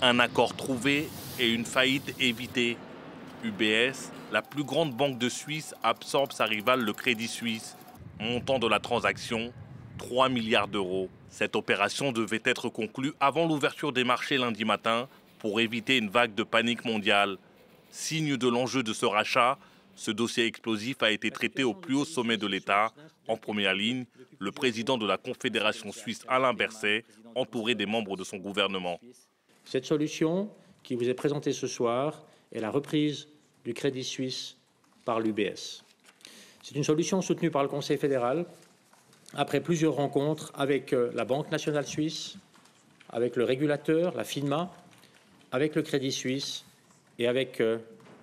Un accord trouvé et une faillite évitée. UBS, la plus grande banque de Suisse, absorbe sa rivale le Crédit Suisse. Montant de la transaction, 3 milliards d'euros. Cette opération devait être conclue avant l'ouverture des marchés lundi matin pour éviter une vague de panique mondiale. Signe de l'enjeu de ce rachat, ce dossier explosif a été traité au plus haut sommet de l'État. En première ligne, le président de la Confédération suisse, Alain Berset, entouré des membres de son gouvernement. Cette solution qui vous est présentée ce soir est la reprise du Crédit Suisse par l'UBS. C'est une solution soutenue par le Conseil fédéral après plusieurs rencontres avec la Banque nationale suisse, avec le régulateur, la FINMA, avec le Crédit Suisse et avec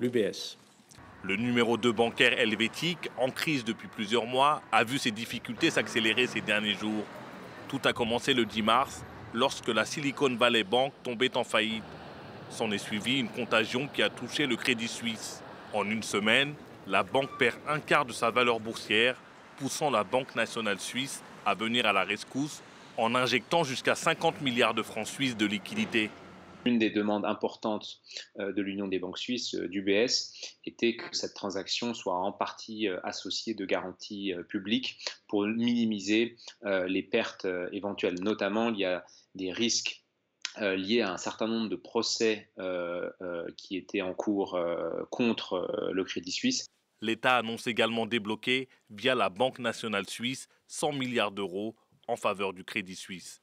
l'UBS. Le numéro 2 bancaire helvétique, en crise depuis plusieurs mois, a vu ses difficultés s'accélérer ces derniers jours. Tout a commencé le 10 mars, lorsque la Silicon Valley Bank tombait en faillite. S'en est suivie une contagion qui a touché le Crédit Suisse. En une semaine, la banque perd un quart de sa valeur boursière, poussant la Banque nationale suisse à venir à la rescousse en injectant jusqu'à 50 milliards de francs suisses de liquidités. Une des demandes importantes de l'Union des banques suisses, d'UBS, était que cette transaction soit en partie associée de garanties publiques pour minimiser les pertes éventuelles. Notamment, il y a des risques liés à un certain nombre de procès qui étaient en cours contre le Crédit Suisse. L'État annonce également débloquer, via la Banque nationale suisse, 100 milliards d'euros en faveur du Crédit Suisse.